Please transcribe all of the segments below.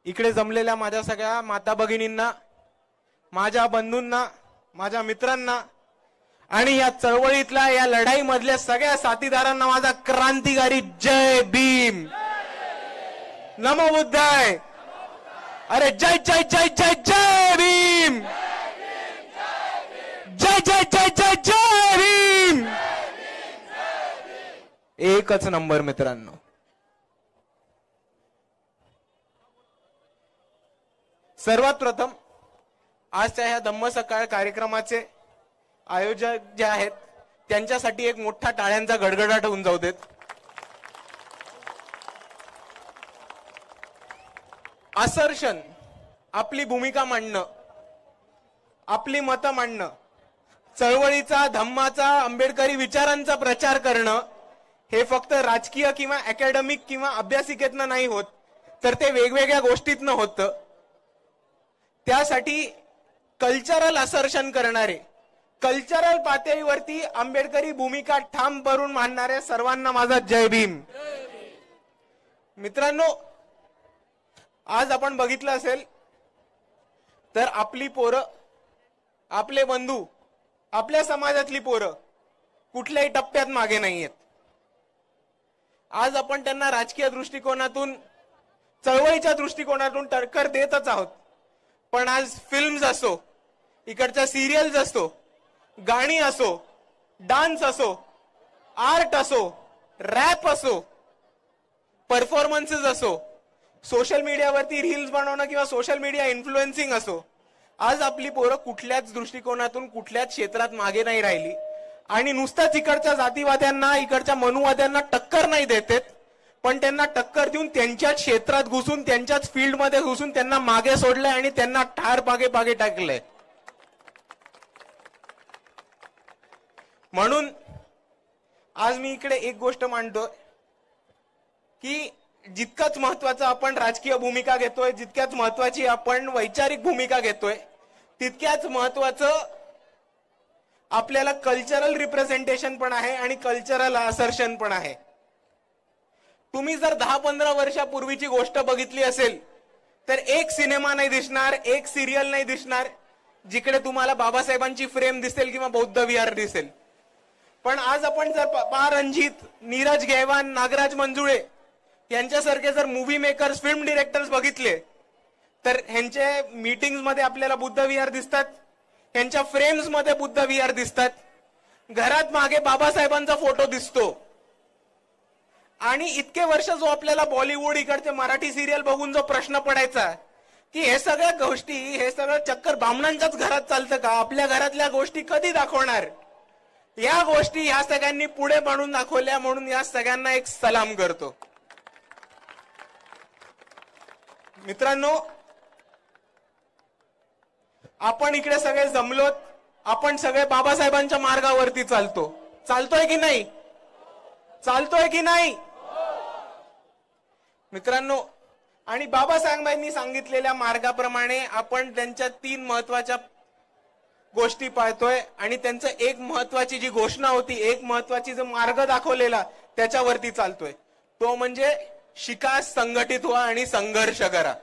इकडे जमलेल्या माझ्या सगळ्या माता भगिनींना, माझ्या बंधूंना, माझ्या मित्रांना आणि या चळवळीतल्या या लढाईमधल्या सगळ्या साथीदारांना माझा क्रांतिकारी जय भीम, नमो बुद्धाय, अरे जय जय जय जय जय भीम, जय जय जय जय जय भीम. एकच नंबर मित्रांनो. सर्वात प्रथम आजच्या ह्या धम्म सकाळ कार्यक्रमाचे आयोजक जे आहेत त्यांच्यासाठी एक मोठा टाळ्यांचा गडगडाट होऊन जाऊ देत. असर्शन, आपली भूमिका मांडणं, आपली मतं मांडणं, चळवळीचा, धम्माचा, आंबेडकरी विचारांचा प्रचार करणं हे फक्त राजकीय किंवा अकॅडमिक किंवा अभ्यासिकेतनं नाही होत, तर ते वेगवेगळ्या गोष्टीतनं होतं. त्यासाठी कल्चरल असर्शन करणारे, कल्चरल पातळीवरती आंबेडकरी भूमिका ठाम करून मांडणाऱ्या सर्वांना माझा जय भीम. मित्रांनो, आज आपण बघितलं असेल तर आपली पोरं, आपले बंधू, आपल्या समाजातली पोरं कुठल्याही टप्प्यात मागे नाहीयेत. आज आपण त्यांना राजकीय दृष्टिकोनातून, चळवळीच्या दृष्टिकोनातून टक्कर देतच आहोत. पण आज फिल्म्स असो, इकडच्या सिरियल्स असो, गाणी असो, डान्स असो, आर्ट असो, रॅप असो, परफॉर्मन्सेस असो, सोशल मीडियावरती रील्स बनवणं किंवा सोशल मीडिया इन्फ्लुएन्सिंग असो, आज आपली पोरं कुठल्याच दृष्टिकोनातून कुठल्याच क्षेत्रात मागे नाही राहिली. आणि नुसताच इकडच्या जातीवाद्यांना, इकडच्या मनुवाद्यांना टक्कर नाही देतेत, पण त्यांना टक्कर देऊन त्यांच्याच क्षेत्रात घुसून, त्यांच्याच फील्डमध्ये घुसून त्यांना मागे सोडलंय आणि त्यांना ठार पागे टाकलंय. म्हणून आज मी इकडे एक गोष्ट मांडतोय की जितकंच महत्वाचं आपण राजकीय भूमिका घेतोय, जितक्याच महत्वाची आपण वैचारिक भूमिका घेतोय, तितक्याच महत्वाचं आपल्याला कल्चरल रिप्रेझेंटेशन पण आहे आणि कल्चरल असर्शन पण आहे. तुम्ही जर 10-15 वर्षापूर्वीची गोष्ट बघितली असेल तर एक सिनेमा नाही दिसणार, एक सिरियल नाही दिसणार जिकडे तुम्हाला बाबासाहेबांची फ्रेम दिसेल किंवा बौद्ध विहार दिसेल. पण आज आपण जर रणजित, नीरज गैवान, नागराज मंजुळे यांच्यासारखे जर मूव्ही मेकर्स, फिल्म डिरेक्टर्स बघितले तर ह्यांचे मीटिंग्स मध्ये आपल्याला बुद्ध विहार दिसतात, ह्यांच्या फ्रेम्स मध्ये बुद्ध विहार दिसतात, घरात मागे बाबासाहेबांचा फोटो दिसतो. आणि इतके वर्ष जो आपल्याला बॉलिवूड, इकडचे मराठी सिरियल बघून जो प्रश्न पडायचा की हे सगळ्या गोष्टी, हे सगळं चक्कर ब्राह्मणांच्याच घरात चालतं का, आपल्या घरातल्या गोष्टी कधी दाखवणार, या गोष्टी ह्या सगळ्यांनी पुढे मांडून दाखवल्या. म्हणून या सगळ्यांना एक सलाम करतो. मित्रांनो, आपण इकडे सगळे जमलोत, आपण सगळे बाबासाहेबांच्या मार्गावरती चालतोय की नाही, चालतोय की नाही मित्रांनो. आणि बाबासाहेबांनी सांगितलेल्या मार्गाप्रमाणे आपण त्यांच्या 3 महत्वाच्या गोष्टी पाळतोय आणि त्यांचं एक महत्वाची जी घोषणा होती, एक महत्वाची जो मार्ग दाखवलेला त्याच्यावरती चालतोय. तो म्हणजे शिका, संघटित व्हा आणि संघर्ष करा.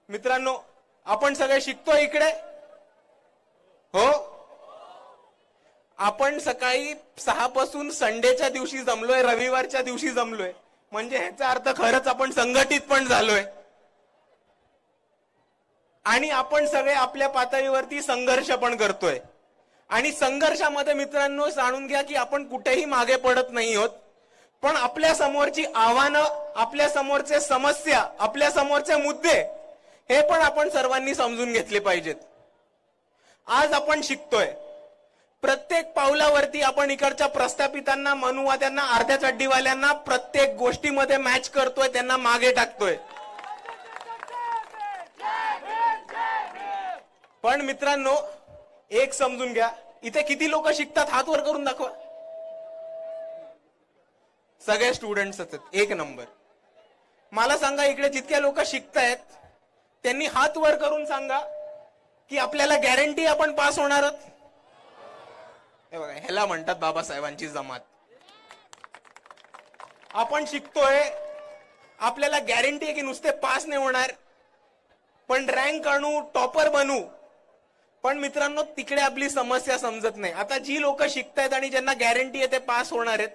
मित्रांनो, आपण सगळे शिकतोय इकडे, हो. आपण सकाळी 6 पासून संडेच्या दिवशी जमलोय, रविवारच्या दिवशी जमलोय, म्हणजे ह्याचा अर्थ खरंच आपण संघटित पण झालोय. आणि आपण सगळे आपल्या पातळीवरती संघर्ष पण करतोय. आणि संघर्षामध्ये मित्रांनो जाणून घ्या की आपण कुठेही मागे पडत नाही आहोत, पण आपल्या समोरची आव्हानं, आपल्या समोरचे समस्या, आपल्या समोरचे मुद्दे हे पण आपण सर्वांनी समजून घेतले पाहिजेत. आज आपण शिकतोय, प्रत्येक पावलावरती आपण इकडच्या प्रस्थापितांना, मनुवाद्यांना, अर्ध्या चड्डीवाल्यांना प्रत्येक गोष्टीमध्ये मॅच करतोय, त्यांना मागे टाकतोय. पण मित्रांनो, एक समजून घ्या, इथे किती लोक शिकतात हात वर करून दाखवा. सगळे स्टुडंट्स आहेत, एक नंबर. मला सांगा, इकडे जितक्या लोक शिकतायत त्यांनी हात वर करून सांगा की आपल्याला गॅरंटी आपण पास होणार आहोत. हे बघा, ह्याला म्हणतात बाबासाहेबांची जमात. आपण शिकतोय, आपल्याला गॅरंटी आहे की नुसते पास नाही होणार, पण रँक आणू, टॉपर बनू. पण मित्रांनो, तिकडे आपली समस्या समजत नाही. आता जी लोक शिकतायत आणि ज्यांना गॅरंटी आहे ते पास होणार आहेत,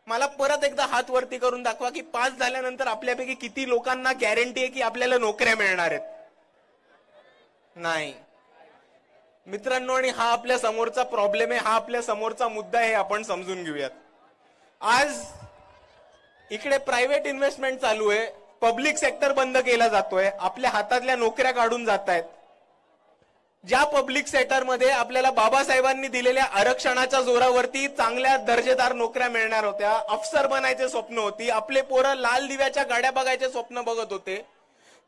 मला परत एकदा हात वरती करून दाखवा की पास झाल्यानंतर आपल्यापैकी किती लोकांना गॅरंटी आहे की आपल्याला नोकऱ्या मिळणार आहेत. नाही मित्रांनो, आणि हा आपल्या समोरचा प्रॉब्लेम आहे, हा आपल्या समोरचा मुद्दा आहे, आपण समजून घेऊयात. आज इकडे प्रायव्हेट इन्व्हेस्टमेंट चालू आहे, पब्लिक सेक्टर बंद केला जातोय, आपल्या हातातल्या नोकऱ्या काढून जात आहेत. ज्या पब्लिक सेक्टरमध्ये आपल्याला बाबासाहेबांनी दिलेल्या आरक्षणाच्या जोरावरती चांगल्या दर्जेदार नोकऱ्या मिळणार होत्या, अफसर बनायचे स्वप्न होती, आपले पोरं लाल दिव्याच्या गाड्या बघायचे स्वप्न बघत होते,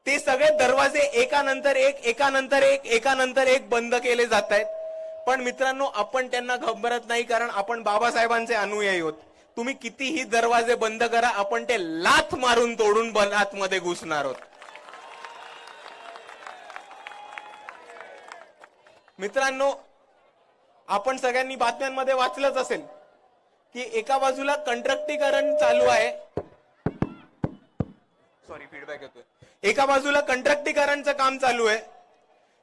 ते सगळे दरवाजे एकानंतर एक बंद केले जात आहेत. पण मित्रांनो, आपण त्यांना घाबरत नाही, कारण आपण बाबासाहेबांचे अनुयायी आहोत. तुम्ही कितीही दरवाजे बंद करा, आपण ते लाथ मारून तोडून आतमध्ये घुसणार आहोत. मित्रांनो, आपण सगळ्यांनी बातम्यांमध्ये वाचलंच असेल की एका बाजूला कंत्राटीकरण चालू आहे, फीडबॅक येतोय, एका बाजूला कंत्राटीकरणचं काम चालू आहे.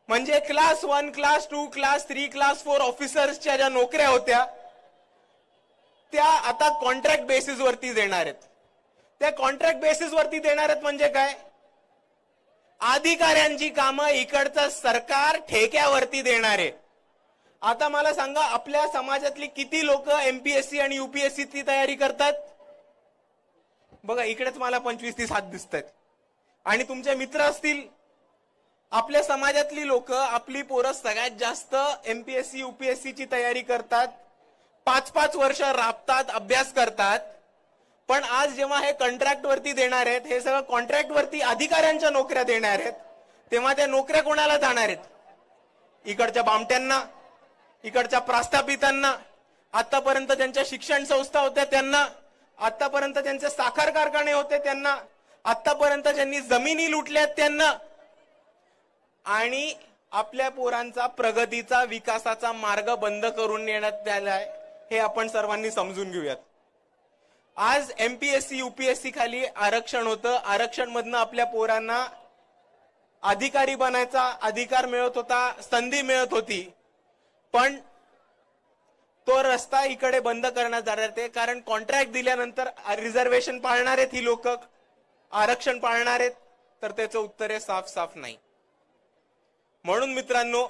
म्हणजे क्लास 1, क्लास 2, क्लास 3, क्लास 4 ऑफिसर्सच्या ज्या नोकऱ्या होत्या त्या आता कॉन्ट्रॅक्ट बेसिस वरती देणार आहेत. त्या कॉन्ट्रॅक्ट बेसिस वरती देणार आहेत म्हणजे काय? अधिकाऱ्यांची कामं इकडचं सरकार ठेक्यावरती देणार आहे. आता मला सांगा, आपल्या समाजातली किती लोक एमपीएससी आणि यूपीएससी ची तयारी करतात? बघा, इकडेच मला 25-30 हात दिसत आहेत. आणि तुमचे मित्र असतील, आपल्या समाजातली लोक, आपली पोरं सगळ्यात जास्त एमपीएससी यूपीएससी ची तयारी करतात, 5-5 वर्ष राबतात, अभ्यास करतात. पण आज जेव्हा हे कॉन्ट्रॅक्ट वरती देणार आहेत, हे सगळं कॉन्ट्रॅक्ट वरती अधिकाऱ्यांच्या नोकऱ्या देणार आहेत, तेव्हा त्या नोकऱ्या कोणाला जाणार आहेत? इकडच्या बामट्यांना, इकडच्या प्रस्थापितांना, आतापर्यंत ज्यांच्या शिक्षण संस्था होत्या त्यांना, आतापर्यंत ज्यांचे साखर कारखाने होते त्यांना, आतापर्यंत ज्यांनी जमिनी लुटल्यात त्यांना. आणि आपल्या पोरांचा प्रगतीचा, विकासाचा मार्ग बंद करून नेण्यात आलाय, हे आपण सर्वांनी समजून घेऊयात. आज एमपीएससी यूपीएससी खाली आरक्षण होतं, आरक्षण मधनं आपल्या पोरांना अधिकारी बनायचा अधिकार मिळत होता, संधी मिळत होती. पण तो रस्ता इकडे बंद करण्यात जाणार आहे, कारण कॉन्ट्रॅक्ट दिल्यानंतर रिझर्वेशन पाळणार आहेत ही लोक, आरक्षण पाळणार आहेत? तर त्याचं उत्तर आहे साफ साफ नाही. म्हणून मित्रांनो,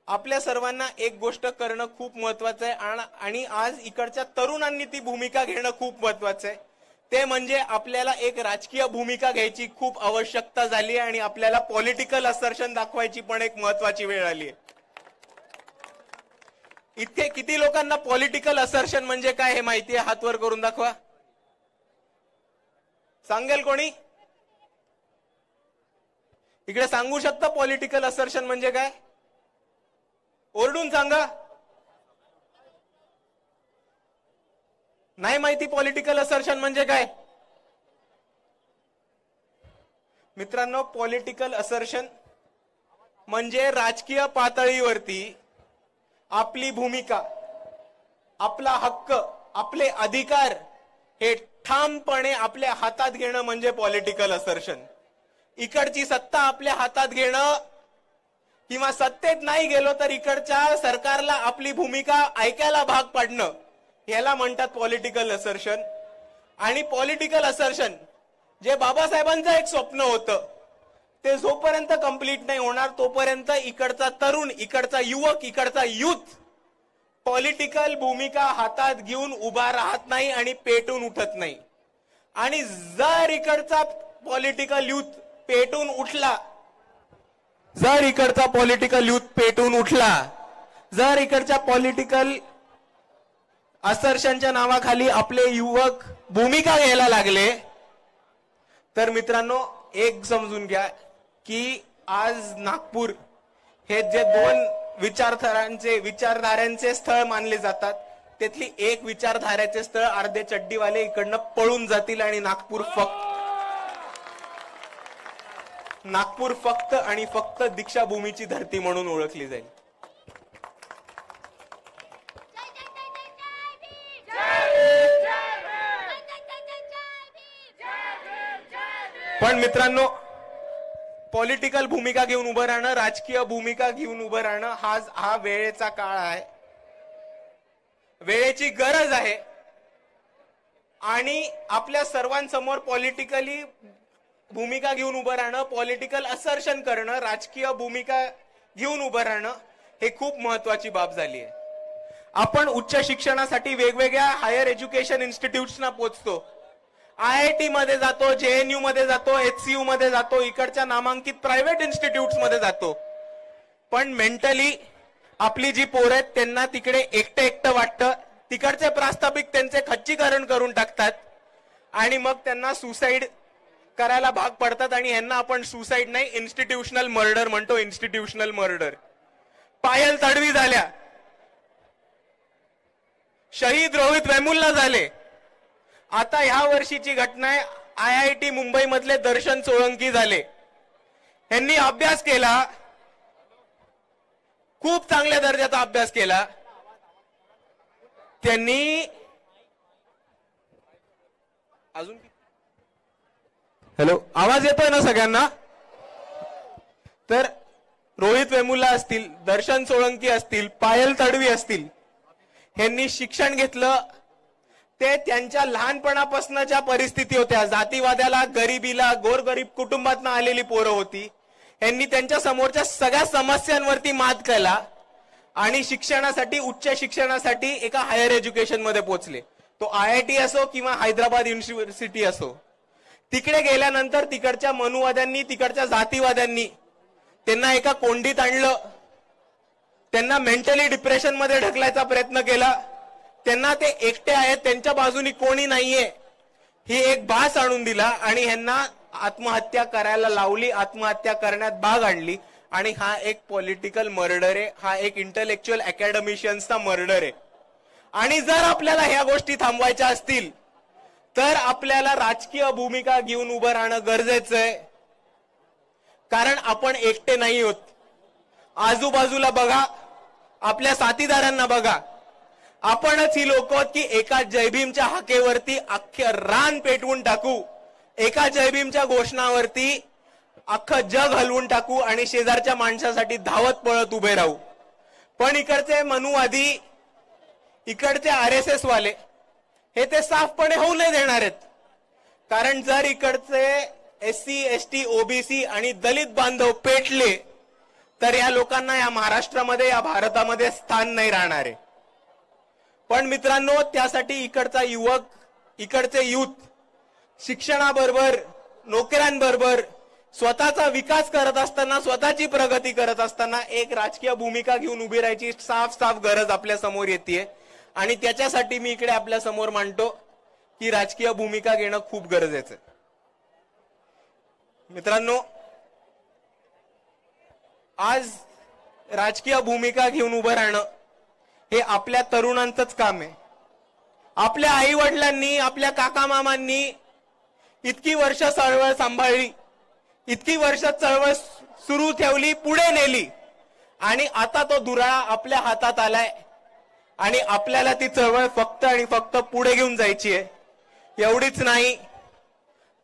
आपल्या सर्वांना एक गोष्ट करणं खूप महत्वाचं आहे, आणि आज इकडच्या तरुणांनी ती भूमिका घेणं खूप महत्वाचं आहे. ते म्हणजे आपल्याला एक राजकीय भूमिका घ्यायची खूप आवश्यकता झाली, आणि आपल्याला पॉलिटिकल असर्शन दाखवायची पण एक महत्वाची वेळ आली आहे. इतके किती लोकांना पॉलिटिकल असर्शन म्हणजे काय हे माहिती आहे? हात वर करून दाखवा. सांगेल कोणी? इकडे सांगू शकता पॉलिटिकल असर्शन म्हणजे काय? ओरडून सांगा. नाही माहिती पॉलिटिकल असर्शन म्हणजे काय? मित्रांनो, पॉलिटिकल असर्शन म्हणजे राजकीय पातळीवरती आपली भूमिका, आपला हक्क, आपले अधिकार हे ठामपणे आपल्या हातात घेणं म्हणजे पॉलिटिकल असर्शन. इकडची सत्ता आपल्या हातात घेणं, किंवा सत्तेत नाही गेलो तर इकडच्या सरकारला आपली भूमिका ऐकायला भाग पाडणं, याला म्हणतात पॉलिटिकल असर्शन. आणि पॉलिटिकल असर्शन जे बाबासाहेबांचं एक स्वप्न होतं, ते जोपर्यंत कंप्लीट नाही होणार तोपर्यंत इकडचा तरुण, इकडचा युवक, इकडचा युथ पॉलिटिकल भूमिका हातात घेऊन उभा राहत नाही आणि पेटून उठत नाही. आणि जर इकडचा पॉलिटिकल युथ पेटून उठला, जर इकडचा पॉलिटिकल युथ पेटून उठला, जर इकडच्या पॉलिटिकल असर्शनच्या नावाखाली आपले युवक भूमिका घ्यायला लागले, तर मित्रांनो एक समजून घ्या की आज नागपूर हे जे दोन विचारधारांचे स्थळ मानले जातात, त्यातली एक विचारधाराचे स्थळ अर्धे चड्डीवाले इकडनं पळून जातील आणि नागपूर फक्त आणि फक्त दीक्षाभूमीची धरती म्हणून ओळखली जाईल. पण मित्रांनो, पॉलिटिकल भूमिका घेऊन उभं राहणं, राजकीय भूमिका घेऊन उभं राहणं हा वेळेचा काळ आहे, वेळेची गरज आहे. आणि आपल्या सर्वांसमोर पॉलिटिकली भूमिका घेऊन उभं राहणं, पॉलिटिकल असर्शन करणं, राजकीय भूमिका घेऊन उभं राहणं हे खूप महत्वाची बाब झाली आहे. आपण उच्च शिक्षणासाठी वेगवेगळ्या हायर एज्युकेशन इन्स्टिट्यूट्सना पोहोचतो, IIT मध्ये जातो, JNU मध्ये जातो, HCU मध्ये जातो, इकडच्या नामांकित प्रायव्हेट इन्स्टिट्यूट्स मध्ये जातो. पण मेंटली आपली जी पोरं आहेत त्यांना तिकडे एकटं एकटं वाटतं, तिकडचे प्रास्ताविक त्यांचे खच्चीकरण करून टाकतात आणि मग त्यांना सुसाईड करायला भाग पडतात. आणि यांना आपण सुसाईड नाही, इन्स्टिट्यूशनल मर्डर म्हणतो. Institutional murder. पायल तडवी झाल्या, शहीद रोहित वेमुल्ला झाले. आता ह्या वर्षीची घटना आहे, IIT मुंबई मधले दर्शन सोळंकी झाले. यांनी अभ्यास केला, खूप चांगल्या दर्जाचा अभ्यास केला. त्यांनी अजून हॅलो, आवाज येतोय ना सगळ्यांना? तर रोहित वेमुल्ला असतील, दर्शन सोळंकी असतील, पायल तडवी असतील, यांनी शिक्षण घेतलं. ते त्यांच्या लहानपणापासूनच्या परिस्थिती होत्या, जातीवाद्याला, गरिबीला, गोरगरीब कुटुंबातून आलेली पोरं होती. यांनी त्यांच्या समोरच्या सगळ्या समस्यांवरती मात केला आणि शिक्षणासाठी, उच्च शिक्षणासाठी एका हायर एज्युकेशन मध्ये पोहोचले. तो IIT असो किंवा हैदराबाद युनिव्हर्सिटी असो. तिकडे गेल्यानंतर तिकडच्या मनुवाद्यांनी, तिकडच्या जातीवाद्यांनी त्यांना एका कोंडीत आणलं, त्यांना मेंटली डिप्रेशन मध्ये ढकलायचा प्रयत्न केला. त्यांना ते एकटे आहेत, त्यांच्या बाजूनी कोणी नाहीये ही एक भास आणून दिला आणि ह्यांना आत्महत्या करायला लावली, आत्महत्या करण्यात भाग आणली. आणि हा एक पॉलिटिकल मर्डर आहे, हा एक इंटलेक्च्युअल अकॅडमिशियन्सचा मर्डर आहे. आणि जर आपल्याला ह्या गोष्टी थांबवायच्या असतील तर आपल्याला राजकीय भूमिका घेऊन उभं राहणं गरजेचं आहे. कारण आपण एकटे नाही आहोत. आजूबाजूला बघा, आपल्या साथीदारांना बघा. आपणच ही लोक की एका जयभीमच्या हाकेवरती अख्खे रान पेटवून टाकू, एका जयभीमच्या घोषणावरती अख्खं जग हलवून टाकू आणि शेजारच्या माणसासाठी धावत पळत उभे राहू. पण इकडचे मनुवादी, इकडचे RSS वाले हे ते साफपणे होऊ नाही देणार आहेत. कारण जर इकडचे SC ST OBC आणि दलित बांधव पेटले तर या लोकांना या महाराष्ट्रामध्ये, या भारतामध्ये स्थान नाही राहणार आहे. पण मित्रांनो, त्यासाठी इकडचा युवक, इकडचे युथ शिक्षणाबरोबर, नोकऱ्यांबरोबर स्वतःचा विकास करत असताना, स्वतःची प्रगती करत असताना एक राजकीय भूमिका घेऊन उभी राहायची साफ साफ गरज आपल्या समोर येते. आणि त्याच्यासाठी मी इकडे आपल्या समोर मांडतो की राजकीय भूमिका घेणं खूप गरजेचं आहे. मित्रांनो, आज राजकीय भूमिका घेऊन उभं राहणं हे आपल्या तरुणांचंच काम आहे. आपल्या आई वडिलांनी, आपल्या काका मामांनी इतकी वर्ष चळवळ सांभाळली, इतकी वर्ष चळवळ सुरू ठेवली, पुढे नेली आणि आता तो दुराळा आपल्या हातात आलाय आणि आपल्याला ती चळवळ फक्त आणि फक्त पुढे घेऊन जायची आहे. एवढीच नाही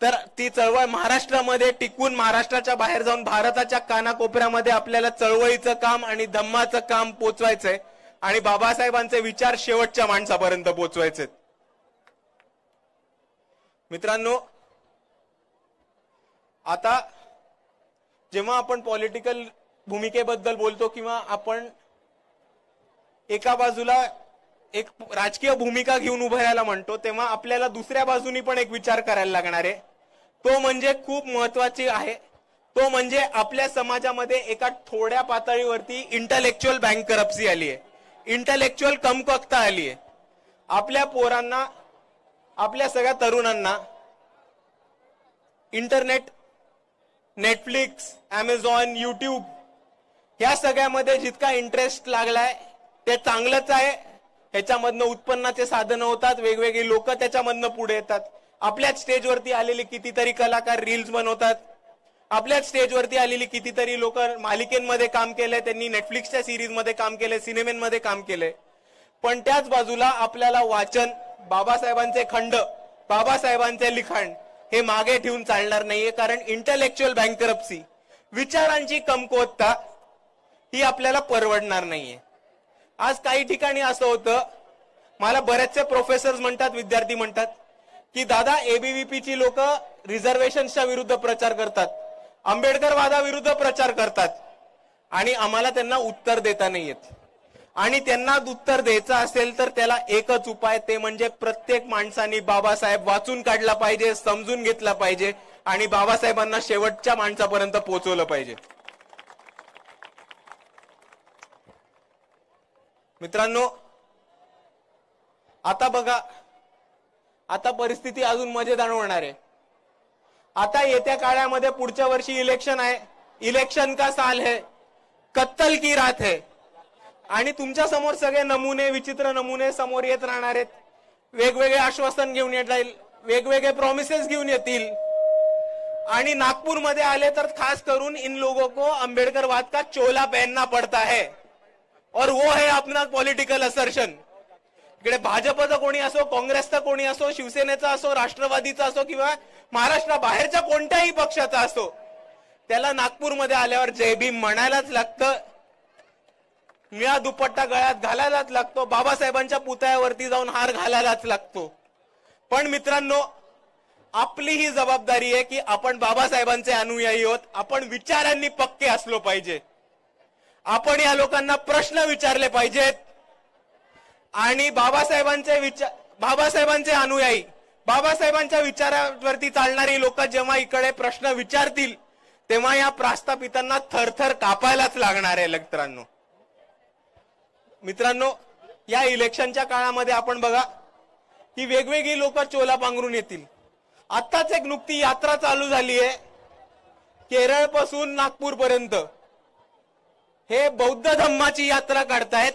तर ती चळवळ महाराष्ट्रामध्ये टिकून, महाराष्ट्राच्या बाहेर जाऊन भारताच्या कानाकोपऱ्यामध्ये आपल्याला चळवळीचं काम आणि धम्माचं काम पोचवायचंय आणि बाबासाहेबांचे विचार शेवटच्या माणसापर्यंत पोचवायचे. मित्रांनो, आता जेव्हा आपण पॉलिटिकल भूमिकेबद्दल बोलतो किंवा आपण एका बाजूला एक राजकीय भूमिका घेऊन उभं राहायला म्हणतो, तेव्हा आपल्याला दुसऱ्या बाजूनी पण एक विचार करायला लागणार आहे. तो म्हणजे खूप महत्वाची आहे. तो म्हणजे आपल्या समाजामध्ये एका थोड्या पातळीवरती इंटलेक्च्युअल बँकरप्सी आली आहे, इंटलेक्च्युअल कमकवता आली आहे. आपल्या पोरांना, आपल्या सगळ्या तरुणांना इंटरनेट, नेटफ्लिक्स, Amazon, YouTube या सगळ्यामध्ये जितका इंटरेस्ट लागलाय ते चांगलंच आहे. ह्याच्यामधनं उत्पन्नाचे साधनं होतात, वेगवेगळी लोक त्याच्यामधनं पुढे येतात. आपल्याच स्टेजवरती आलेले कितीतरी कलाकार रील्स बनवतात, आपल्याच स्टेजवरती आलेली कितीतरी लोक मालिकेमध्ये काम केलंय, त्यांनी नेटफ्लिक्सच्या सिरीज मध्ये काम केलंय, सिनेमेमध्ये काम केलंय. पण त्याच बाजूला आपल्याला वाचन, बाबासाहेबांचे खंड, बाबासाहेबांचे लिखाण हे मागे ठेवून चालणार नाहीये, कारण इंटेलेक्च्युअल बँकरप्सी, विचारांची कमकुवतता ही आपल्याला परवडणार नाहीये. आज काही ठिकाणी असं होतं, मला बरेचसे प्रोफेसर्स म्हणतात, विद्यार्थी म्हणतात की दादा एबीव्हीपीची लोक रिझर्वेशनच्या विरुद्ध प्रचार करतात, आंबेडकरवादाविरुद्ध प्रचार करतात आणि आम्हाला त्यांना उत्तर देता नाही येत. आणि त्यांना उत्तर द्यायचं असेल तर त्याला एकच उपाय, ते म्हणजे प्रत्येक माणसाने बाबासाहेब वाचून काढला पाहिजे, समजून घेतला पाहिजे आणि बाबासाहेबांना शेवटच्या माणसापर्यंत पोहोचवलं पाहिजे. मित्रांनो, आता बघा, आता परिस्थिती अजून मजेदार होणार आहे. आता येत्या काळामध्ये पुढच्या वर्षी इलेक्शन आहे. इलेक्शन का साल है, कत्तल की रात है. आणि तुमच्या समोर सगळे नमुने, विचित्र नमुने समोर येत राहणार आहेत. वेगवेगळे आश्वासन घेऊन येतील, वेगवेगळे प्रॉमिसेस घेऊन येतील. आणि नागपूरमध्ये आले तर खास करून इन लोगों को अंबेडकरवाद का चोला पहनना पड़ता है और वो है अपना पॉलिटिकल असर्शन. इकडे भाजपचं कोणी असो, काँग्रेसचं कोणी असो, शिवसेनेचा असो, राष्ट्रवादीचा असो किंवा महाराष्ट्राबाहेरच्या कोणत्याही पक्षाचा असो, त्याला नागपूरमध्ये आल्यावर जय भीम म्हणायलाच लागतं, निळा दुपट्टा गळ्यात घालायलाच लागतो, बाबासाहेबांच्या पुतळ्यावरती जाऊन हार घालायलाच लागतो. पण मित्रांनो, आपली ही जबाबदारी आहे की आपण बाबासाहेबांचे अनुयायी आहोत, आपण विचारांनी पक्के असलो पाहिजे. आपण या लोकांना प्रश्न विचारले पाहिजेत आणि बाबासाहेबांचे अनुयायी, बाबासाहेबांच्या विचारावरती चालणारी लोक जेव्हा इकडे प्रश्न विचारतील तेव्हा या प्रस्थापितांना थरथर कापायलाच लागणार आहे. मित्रांनो, या इलेक्शनच्या काळामध्ये आपण बघा की वेगवेगळी लोक चोला पांघरून येतील. आत्ताच एक नुकती यात्रा चालू झाली आहे केरळ पासून नागपूर पर्यंत. हे बौद्ध धम्माची यात्रा काढतायत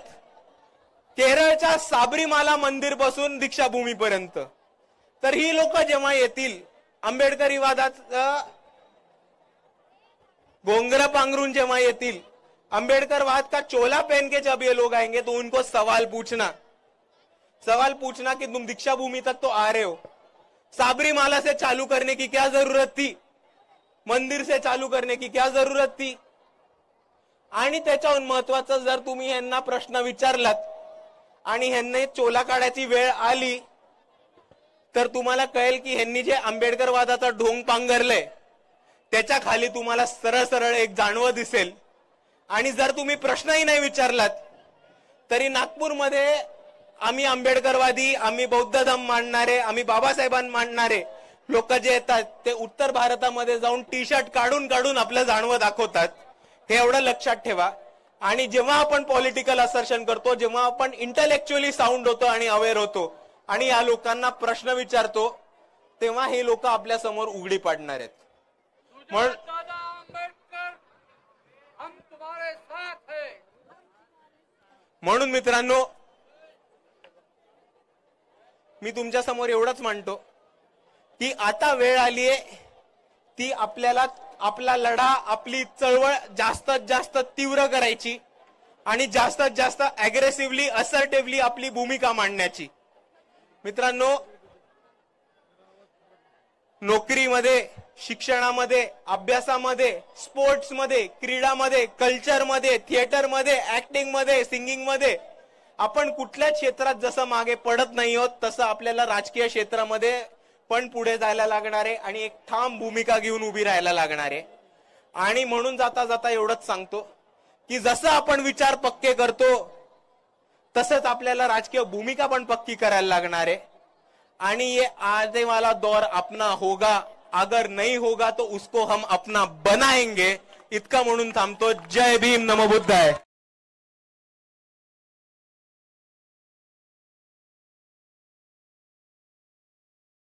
केरळच्या साबरीमाला मंदिर पासून दीक्षाभूमी पर्यंत. तर ही लोक जेव्हा येतील, आंबेडकरीवादाचं घोंगरा पांघरून जेव्हा येतील, अंबेडकरवाद का चोला पहन के जब ये लोग आएंगे तो उनको सवाल पूछना कि तुम दीक्षा भूमि तक तो आ रहे हो, साबरीमाला से चालू करने की क्या जरूरत थी, मंदिर से चालू करने की क्या जरूरत थी. आणि त्याच्याहून महत्वाचं, जर तुम्ही यांना प्रश्न विचारलात आणि ह्यांनी चोला काढायची वेळ आली तर तुम्हाला कळेल की ह्यांनी जे आंबेडकरवादाचा ढोंग पांघरलंय त्याच्या खाली तुम्हाला सरळ सरळ एक जाणवं दिसेल. आणि जर तुम्ही प्रश्नही नाही विचारलात तरी नागपूरमध्ये आम्ही आंबेडकरवादी, आम्ही बौद्ध धम्म मानणारे, आम्ही बाबासाहेबांना मानणारे लोक जे येतात ते उत्तर भारतामध्ये जाऊन टी शर्ट काढून काढून आपलं जाणवं दाखवतात. हे एवढं लक्षात ठेवा. आणि जेव्हा आपण पॉलिटिकल असर्शन करतो, जेव्हा आपण इंटेलेक्च्युअली साऊंड होतो आणि अवेअर होतो आणि या लोकांना प्रश्न विचारतो, तेव्हा हे लोक आपल्या समोर उघडी पाडणार आहेत. म्हणून मित्रांनो, मी तुमच्या समोर एवढंच मांडतो की आता वेळ आली आहे ती आपल्याला आपला लढा, आपली चळवळ जास्तीत जास्त तीव्र करायची आणि जास्तीत जास्त अग्रेसिव्हली, असर्टिव्हली आपली भूमिका मांडण्याची. मित्रांनो, नोकरीमध्ये, शिक्षणामध्ये, अभ्यासामध्ये, स्पोर्ट्समध्ये, क्रीडामध्ये, कल्चरमध्ये, थिएटरमध्ये, ऍक्टिंगमध्ये, सिंगिंगमध्ये आपण कुठल्या क्षेत्रात जसं मागे पडत नाही आहोत तसं आपल्याला राजकीय क्षेत्रामध्ये पण पुढे जायला लागणार आहे आणि एक ठाम भूमिका घेऊन उभी राहायला लागणार आहे. आणि म्हणून जाता जाता एवढंच सांगतो की जसं आपण विचार पक्के करतो तसंच आपल्याला राजकीय भूमिका पण पक्की करायला लागणार आहे. आणि ये आने वाला दौर अपना होगा, अगर नहीं होगा तो उसको हम अपना बनाएंगे. इतका म्हणून थांबतो. जय भीम, नमो बुद्धाय.